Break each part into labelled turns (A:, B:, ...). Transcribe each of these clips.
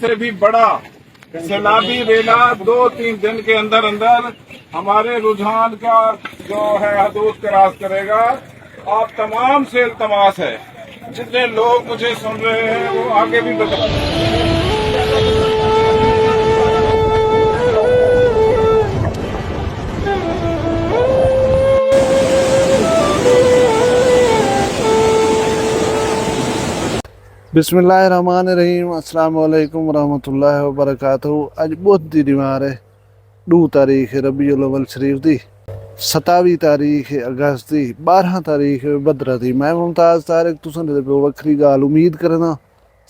A: से भी बड़ा सैलाबी रेला 2-3 दिन के अंदर अंदर हमारे रुझान का जो है हदूद क्रॉस करेगा। आप तमाम से इल्तमास है, जितने लोग मुझे सुन रहे हैं वो आगे भी बताएं।
B: बिस्मिल्लाहिर्रहमानिर्रहीम अस्सलाम वालेकुम रहमतुल्लाहि व बरकातहू। अज बुध दी दीवार है 2 तारीख रबीउल अव्वल शरीफ दी, 27 तारीख अगस्त दी, 12 तारीख बदरा दी। मैं मुमताज़ तारिक तुसां दे पे वक्री गाल उम्मीद करना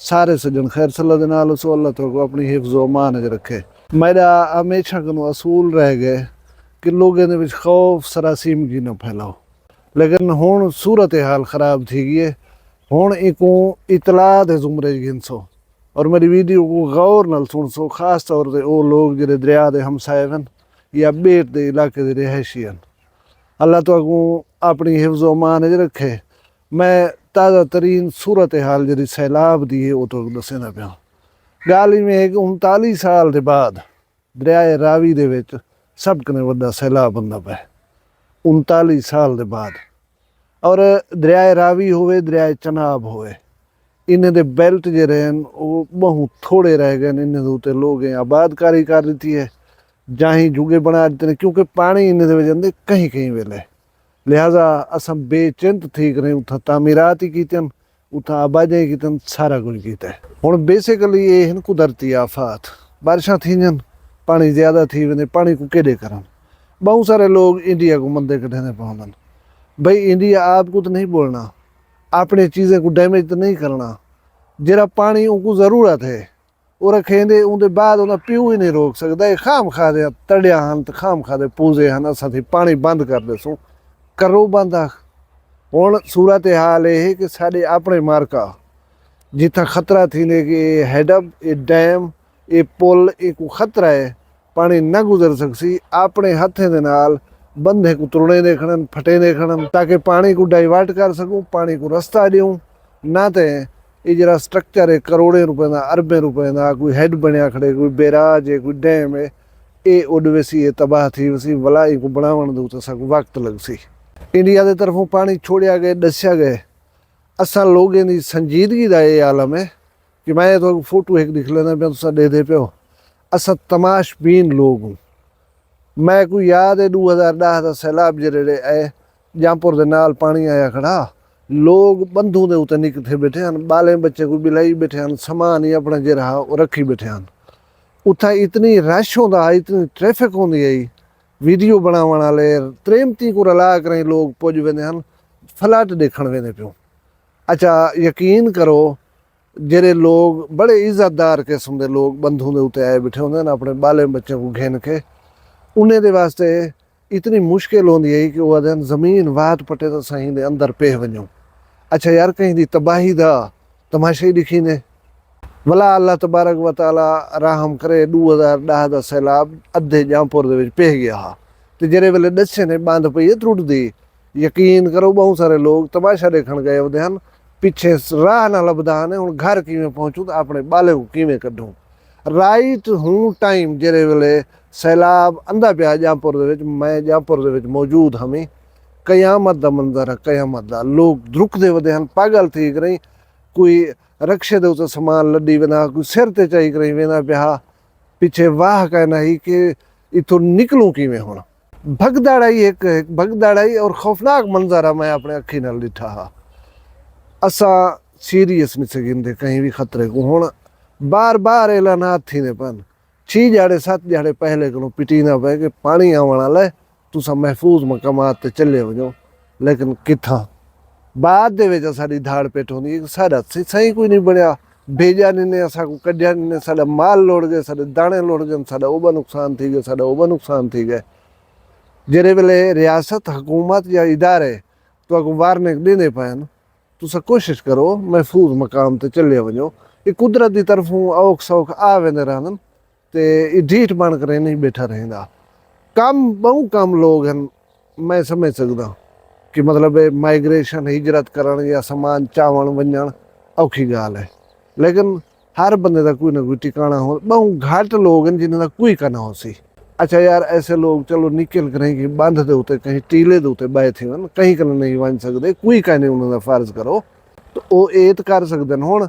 B: सारे सज्जन खैर सल्ला दे नाल सो अल्लाह तो को अपनी हिफ्ज़ व अमान च रखे। मेरा हमेशा कनो असूल रह गए कि लोगों दे विच खौफ सरासीमगी न फैलाओ, लेकिन हुण सूरत हाल खराब थी गई है। हुण इको इतला दे जुमरे गिनसो और मेरी वीडियो को गौर नाल सुनसो, खास तौर पर वो लोग जिहड़े दरिया दे हमसाए हन या बेट दे इलाके दे रिहायशी हन। अल्लाह तो अपनी हिफ्ज़ व अमान च रखे। मैं ताज़ा तरीन सूरत हाल जी सैलाब दी है वो तो दसना पिया। गल इवें है कि 39 साल के बाद दरियाए रावी दे विच सब कने वड्डा सैलाब आंदा पिया 39 साल के बाद। और दरियाए रावी होवे दरियाए चनाब होवे, इन्हें दे बेल्ट जे रहन वो बहुत थोड़े रह गए। इन्हें दे उत्ते लोग आबादकारी कर दी है, जाही जुगे बना दिते हैं, क्योंकि पानी इन्हें दे वजंदे कहीं कहीं वेले। लिहाजा असां बेचिंत थी करें उत्थां तामीरात ही कीतन, उत्थां आबादियां कीतन, सारा कुछ कीता है। हुण बेसिकली ये हन कुदरती आफात, बारिशां थींजन, पानी ज़्यादा थी वेंदे, पानी को केड़े करन। बहुत सारे लोग इंडिया को मंदे कढने पवंदन। भाई इंडिया आपको तो नहीं बोलना, अपने चीज़ें को डैमेज तो नहीं करना। जरा पानी उनको ज़रूरत है वो रखेंदे, उनके बाद उन्हें पीऊ ही नहीं रोक सकता। ये खाम खा दे तड़िया हन तो खाम खा दे पूजे हन, असा थी पानी बंद कर देसूँ, करो बंद। हुण सूरत हाल ये है कि साढ़े अपने मार्का जिथा खतरा थी ने कि हैडअप ये डैम ये पुल एक खतरा है, पानी न गुजर सकसी। अपने हथें दे नाल बंधे को तुरने देखन, फटे देखन, ताकि पानी को डाइवर्ट कर सकूँ, पानी को रास्ता दूँ। ना तो ये जरा स्ट्रक्चर है करोड़ों रुपए का, अरबें रुपए का, कोई हैड बनया खड़े, कोई बैराज है, कोई डैम है, ये उड वैसी है तबाह थी वैसी वला को बनावन दो तो सको वक्त लग सी। इंडिया के तरफों पानी छोड़िया गए, दसिया गए। असा लोगों की संजीदगी का ये आलम है कि मैं तो फोटो एक दिख लेना पे तुसा दे दे पे असा तमाशबीन लोग हूँ। मैं कोई याद है 2010 का सैलाब जरे आए जहाँपुर दे नाल पानी आया खड़ा, लोग बंधू के उत्ते निकथे बैठे हैं, बाले बच्चे को बिलाई बैठे हैं, समान ही अपना जे रहा वो रखी बैठे हैं। उत्था इतनी रश होंदा, इतनी ट्रैफिक होंदी है, वीडियो बनावन वाले त्रेमती को रला करें लोग पुज वेंदे हैं, फ्लड देखण वेंदे पियो। अच्छा यकीन करो जेरे लोग बड़े इज्जतदार किस्म के लोग बंधू के उत्ते आए बैठे होंदे हैं अपने बाले बच्चे को घेन के, उन्हें दे वास्ते इतनी मुश्किल होंदी है कि वो आदन जमीन वाद पटे तो सही दे अंदर पे वजूं। अच्छा यार कहीं दी तबाही दा तमाशा ही दिखी ने। भला अल्लाह तबारक व तआला रहम करे 2010 का सैलाब अद्धे जहाँपुर दे विच पे गया हा ते जेरे वेले दस्से ने बंद पई है त्रुटदी। यकीन करो बहुत सारे लोग तमाशा देखण गए होंदे हन, पिछे राह ना लभदा ने हुण घर किवें पहुंचूं तो अपने बाले को किवें कढूं। राइट हूँ टाइम जेरे वेले सैलाब अंदा पिया जहाँपुर दे विच, मैं जहाँपुर दे विच मौजूद हमी, कयामत का मंजर है, कयामत का। लोग द्रुकदे वदे हन, पागल थी करें, कोई रक्शे दे उत्ते समान लड्डी वेंदा, कोई सिर ते चई करें वेंदा पिया, पिछे वाह कहना ही कि इथों निकलूं किवें हुण। भगदड़ एक भगदड़ और खौफनाक मंजर है, मैं अपने अखी नाल दिठा हा। असा सीरियस नहीं सकिंदे कहीं भी खतरे को। हुण बार बार ऐलानात थींदे पन, 6 ध्याड़े 7 ध्याड़े पहले को पिटीना पे कि पानी आवन वाला है, तुसा महफूज मकामात ते चले वजो। लेकिन किथा बाद दे विच साडी धाड़ पेट होंदी, साडा सही कोई नहीं बनया, भेजा ने असा को कढिया ने, साडा माल लोड़ गए, साडे दाने लोड़ गए, साडा ओबा नुकसान थी गए, साडा ओबा नुकसान थी गए। जेरे वेले रियासत हुकूमत या इदारे तो अगो वार्निंग देने पाए, तुसा कोशिश करो महफूज मकाम ते चले वजो। ये कुदरत की तरफों औख सौख आ वेंदे रहन ते ढीठ बन कर नहीं बैठा रहिंदा। कम बहु कम लोग हैं, मैं समझ सकदा कि मतलब माइग्रेशन हिजरत करण या समान चावण वंजण औखी गाल है, लेकिन हर बंदे का कोई ना कोई ठिकाना हो, बहुत घट लोग हैं जिन्हों का कोई का ना हो सी। अच्छा यार ऐसे लोग चलो निकल करें कि बंध दे उते कहीं टीले दे उते बह थे कहीं कर नहीं बन सकते, कोई का नहीं उन्होंने फर्ज करो तो वो ये तो कर सकते हैं। हुण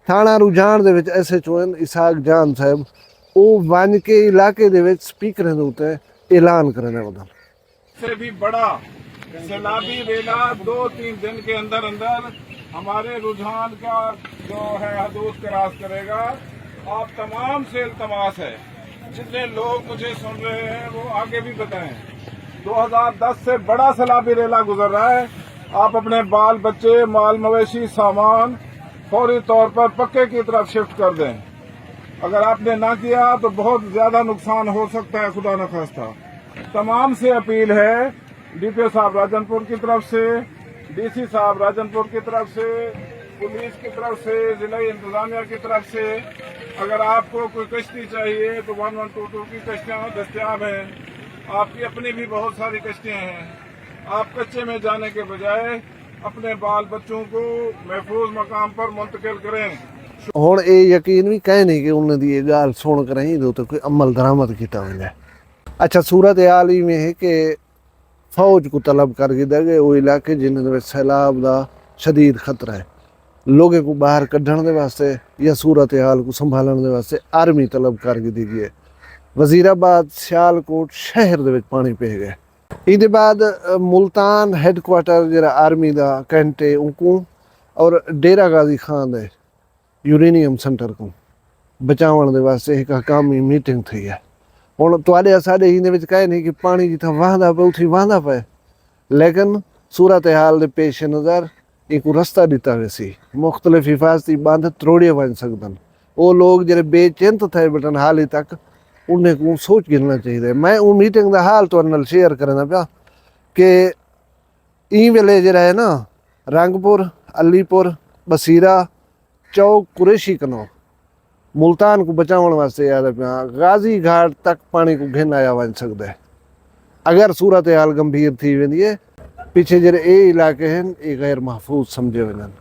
B: थाना रुझान दे विच SHO इसाक जान साहब वो वन के इलाके दे विच स्पीकरें दे उते ऐलान करने उधर
A: से भी बड़ा सैलाबी रेला 2-3 दिन के अंदर अंदर हमारे रुझान का जो है हदूद क्रॉस करेगा। आप तमाम से इल्तमास है, जितने लोग मुझे सुन रहे हैं वो आगे भी बताएं। 2010 से बड़ा सैलाबी रेला गुजर रहा है। आप अपने बाल बच्चे, माल मवेशी, सामान फौरी तौर पर पक्के की तरफ शिफ्ट कर दें। अगर आपने ना किया तो बहुत ज्यादा नुकसान हो सकता है, खुदा न खास्ता। तमाम से अपील है, DPO साहब राजनपुर की तरफ से, DC साहब राजनपुर की तरफ से, पुलिस की तरफ से, जिला इंतजामिया की तरफ से, अगर आपको कोई कश्ती चाहिए तो 1122 की कश्तियाँ दस्तियाब हैं। आपकी अपनी भी बहुत सारी कश्तियाँ हैं। आप कच्चे में जाने के बजाय अपने बाल बच्चों को महफूज मकाम पर मुंतकिल करें।
B: हुण ये यकीन भी कह नहीं कि उन्हें दी गाल सुन कर ही दो तो कोई अमल दरामद किया हुआ। अच्छा सूरत हाल ही में है कि फौज को तलब करके दे गए वो इलाके जिन्हें सैलाब का शदीद खतरा है, लोगों को बाहर कढ़ने के वास्ते या सूरत हाल को संभालने के वास्ते आर्मी तलब करके दी गई है। वजीराबाद सियालकोट शहर दे विच पानी पे गए। इहदे बाद मुल्तान हैडक्वार्टर जरा आर्मी का कैंट है उनको और डेरा गाजी खान दे यूरेनियम सेंटर को बचावन दे वास्ते एक हकामी मीटिंग थी है। हुण तुहाडे असाडे इहदे विच कहे नहीं कि पानी जिथा वहदा पे उथी वहदा पे, लेकिन सूरत हाल दे पेश नज़र एक रस्ता दिता वैसी मुख्तलिफ हिफाजती बंद त्रोड़े बन सकदन। वो लोग जरे बेचिंत थे बटन हाल तक उन्हें को सोच गिनना चाहिए। मैं वो मीटिंग का हाल तुहाडे नाल शेयर करना पिया कि ई वेले जरा है ना रंगपुर, अलीपुर, बसीरा, चौक, कुरैशी कनो मुल्तान को बचाने वास्ते याद पिया गाजी घाट तक पानी को घिन आया बन सकता है। अगर सूरत हाल गंभीर थी वेंदी है, पीछे जरे ये इलाके हैं ये गैर महफूज समझे वञन।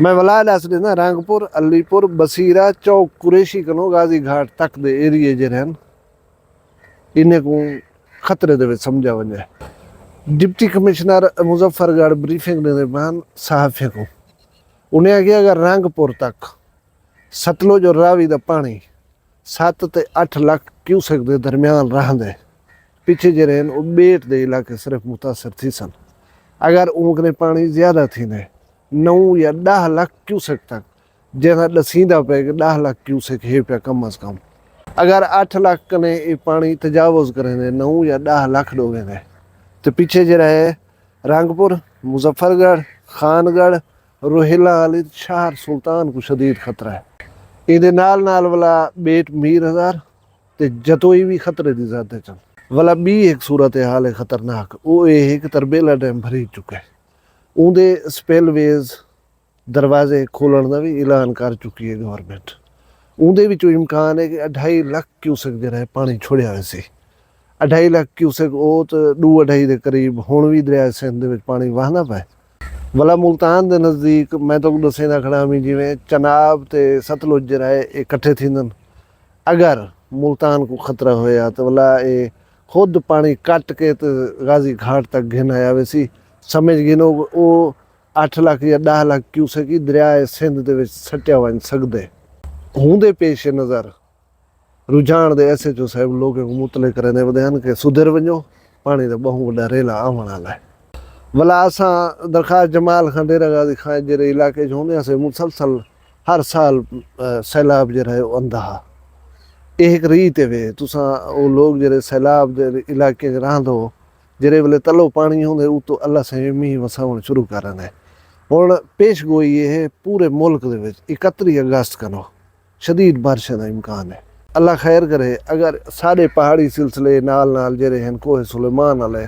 B: मैं वला दस देना रंगपुर, अलीपुर, बसीरा, चौक, कुरैशी कनो गाजी घाट तक दे एरिए जरे हैं इन्हें को खतरे दे विच समझा वञे। डिप्टी कमिश्नर मुजफ्फरगढ़ ब्रीफिंग देने दरम्यान सहाफ़ियों को उन्हें आगे अगर रंगपुर तक सतलुज और रावी का पानी 7 ते 8 लाख क्यूसेक के दरम्यान रहंदे पिछे जरे वो बेट दे इलाके सिर्फ मुतासर थी सन। अगर उनकने पानी ज़्यादा थी ने 9 या 10 लाख क्यूसेक तक जैसा दसींदा पे 10 लाख क्यूसेक है पे कम अज कम। अगर 8 लाख कने ये पानी तजावुज़ करें 9 या 10 लाख डोगे ने तो पीछे जरा है रंगपुर, मुजफ्फरगढ़, खानगढ़, रोहिला, अली शहर, सुल्तान को शदीद खतरा है। इहदे नाल नाल वाला बेट मीर हज़ार ते जतोई भी खतरे की ज़्यादा चल वाला भी एक सूरत हाल है खतरनाक। वो ये है कि तरबेला डैम भरी चुका है, उहदे स्पेलवेज दरवाजे खोलने का भी ऐलान कर चुकी है गवर्नमेंट। उहदे विचों इम्कान है कि 2.5 लाख क्यूसेक जरा है पानी छोड़िया वैसे 2.5 लाख क्यूसेक वो तो 2-2.5 के करीब हुण भी दरिया सिंध दे विच पानी वहदा पाए। वाला मुल्तान के नज़दीक मैं तो दसेंदा खड़ा भी जिमें चनाब ते सतलुज जरा है इकट्ठे थींदन। अगर मुल्तान को खतरा होया तो वाला ये खुद पानी कट के तो गाजी घाट तक घिन आया वैसी समझ गिनो वो 8 लाख या 10 लाख क्यूसेक की दरिया सिंध दे विच सटिया वन सकदे। हुंदे पेश नज़र रुझान दे SHO साहब लोगों को मुतले करने बदन के सुधर वञो पानी का बहु वड्डा रेला आवन वाला है। भला असां दरखास्त जमाल खां डेरा गाजी खां जहिड़े इलाके जो हूंदे हुआसीं मुसलसल हर साल सैलाब जरा है आंदा हा। ये एक रीत है वे तुसां वो लोग जरे सैलाब जे इलाके च रहंदो जरे वेले तलो पानी होंदे उ तो अल्लाह से मींह वसावण शुरू करन है। हुण पेश गोई ये है पूरे मुल्क दे विच 31 अगस्त कनो शदीद बारिश का इम्कान है। अल्लाह खैर करे। अगर साढ़े पहाड़ी सिलसिले नाल नाल जरे हैं कोहे सुलेमान वाले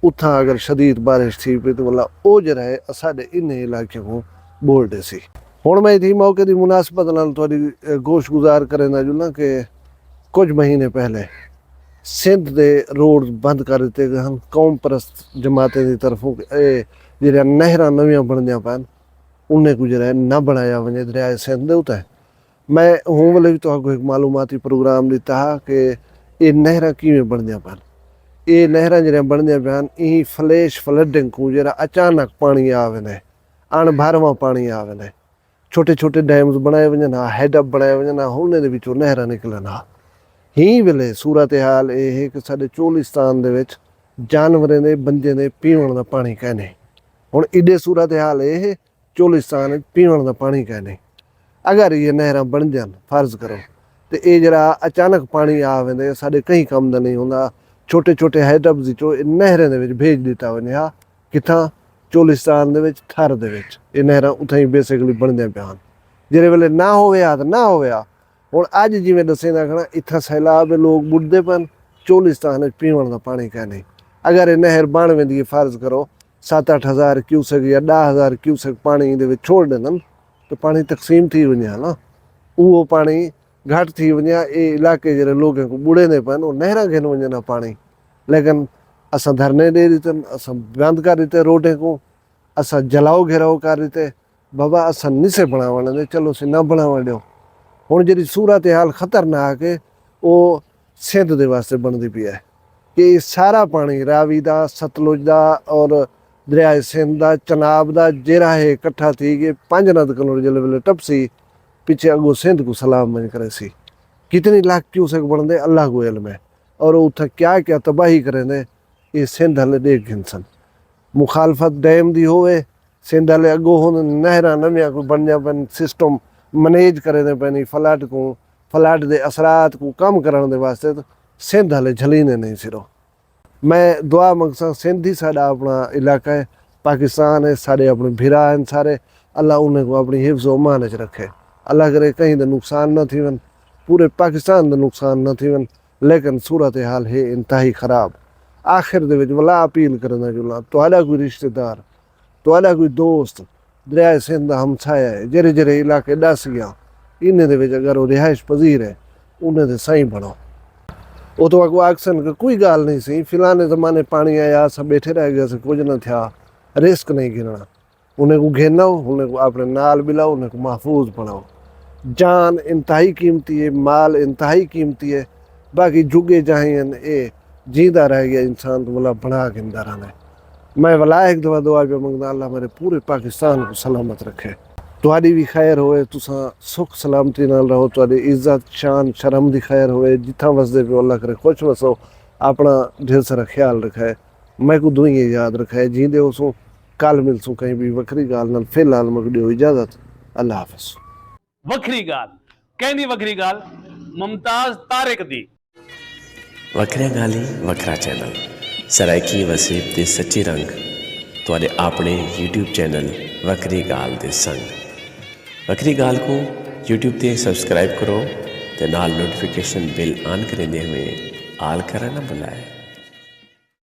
B: उथा अगर शदीद बारिश थी पई तो वाला वो जरा है साढ़े इन इलाके को बोल दे सी। हुण मैं थी मौके की मुनासबत नाल थोड़ी गोश गुजार करें जुला कि कुछ महीने पहले सिंध दे रोड बंद कर दिते गए हैं कौम परस्त जमातें की तरफों जो नहर नवियां बनदियां पैन उन्हें को जरा न बनाया वजे दरिया सिंध दे उते मैं हूँ वाले भी तो एक मालूमाती प्रोग्राम दिता कि ये नहर किवें बनदियां पन। ये नहर जड़ियां बनदियां पियां ई फ्लैश फ्लडिंग को जरा अचानक पानी आवे ने, अणभरवां पानी आवे ने, छोटे छोटे डैम्स बनाए वजन हा, हैडअप बनाए वजन हा, हुणे दे विचों नहरां निकलन हा। ही वेले सूरत हाल ये है कि साडे चोलिस्तान दे विच जानवरें दे बंदे दे पीवण दा पानी कहने। हुण इडे सूरत हाल ये है चोलिस्तान विच पीवण दा पानी कहने। अगर ये नहरां बन जान फर्ज करो तो ये जरा अचानक पानी आ वेंदे साडे कहीं कम दा नहीं हुंदा। छोटे छोटे हैडअप्स विचों नहरें दे विच भेज दिता वञे हा। किथां? चोलिस्तान दे विच, थर दे विच ये नहरां उत्थां ही बेसिकली बनदियां पियां। जिहड़े वेले ना होवे हा तो ना होवे हा। हुण अज जिवें दस्सेंदा खड़ा इत्थां सैलाब लोग बुड़दे पन, चोलिस्तान विच पीवण दा पानी कहने। अगर ये नहर बण वेंदी है फर्ज करो 7-8 हज़ार क्यूसेक या 10 हज़ार क्यूसेक पानी दे विच छोड़ ॾींदनि तो पानी तक़सीम थी वञे हा न। उहो पानी घटि थी वञे हा। ये इलाके जहिड़े लोगन को ॿुड़ेंदे पिया उहो नहरां घिन वञनि हा पानी। लेकिन असां धरने ॾेई ॾिठनि, असां बंदि करे ॾिठे रोडें को, असां जलाओ घेराओ करे ॾिठे। बाबा असां निसे बनावण ॾे, चलो सी न बनावण ॾियो। हुण ਜਿਹੜੀ सूरत हाल खतरनाक है वो सिंध दे वास्ते बनदी पई है कि सारा पानी रावी दा, सतलुज दा और दरियाए सिंध दा, चनाब दा जेरा है इकट्ठा थी के 5 नद किलोमीटर जिले वेले टपसी पीछे अगो सिंध को सलाम बन करे सी। कितनी लाख क्यूसेक बनदे अल्लाह को इल्म है। और उत्थे क्या क्या तबाही करेंदे ये सिंध हले देख गिनसन। मुखालफत डैम दी होवे सिंध हले अगो हुन नहरां नवियां कोई बन पन सिस्टम मैनेज करे पैनी फ्लड को, फ्लड के असरात को कम करने वास्ते तो सिंध हले झलीने नहीं सिरो। मैं दुआ मंगसा सिंध ही साडा अपना इलाका है, पाकिस्तान है, साढ़े अपने भिरा हैं सारे। अल्लाह उन्हें को अपनी हिफ्ज़ ओमान च रखे। अल्लाह करे कहीं तो नुकसान न थी वन, पूरे पाकिस्तान का नुकसान न थी वन। लेकिन सूरत हाल है इंतहाई ख़राब। आखिर दे विच वला अपील करना जुला तुहाडा कोई रिश्तेदार, तुहाडा कोई दोस्त दरियाए सिंध दा हमसाया है, जेरे जेरे इलाके दस गया इन्हें दे विच अगर वो रिहाइश पजीर है उन्हें दे सही बनो। वो तो अगो आखसन कि कोई गाल नहीं सी, फिलाने ज़माने पानी आया सब बैठे रह गए, कुछ न था, रिस्क नहीं गिनना। उन्हें को घेनो, उन्हें को अपने नाल मिलाओ, उन्हें को महफूज बनाओ। जान इंतहाई कीमती है, माल इंतहाई कीमती है। बाकी जुगे जाहियन ए जींदा रह गया इंसान तो मतलब बना गिनदा रहना। मैं वला एक दफ़ा दुआ पे मंगदा अल्लाह मेरे पूरे पाकिस्तान को सलामत रखे। तुहाडी भी खैर होए, तुसां सुख सलामती नाल रहो, तुहाडी इज्जत शान शर्म दी खैर होए, जिथां वसदे पे अल्लाह करे खुश वसो, अपना ढेर सारा ख्याल रखे। मैं को दुआएं याद रखे, जींदे होसो कल मिलसूं कहीं भी वखरी गाल नाल। फिलहाल मग दियो इजाजत, अल्लाह हाफिज़।
C: वखरी गाल कहंदी वखरी गाल मुमताज तारिक दी।
D: वखरिया गाली वखरा चैनल सराइकी वसीब दे सच्चे रंग तुहाडे अपने YouTube चैनल वखरी गाल दे संग। वखरी गाल को YouTube ते सब्सक्राइब करो ते नाल नोटिफिकेशन बिल ऑन करेंदे हुए आल करना न भुलाए।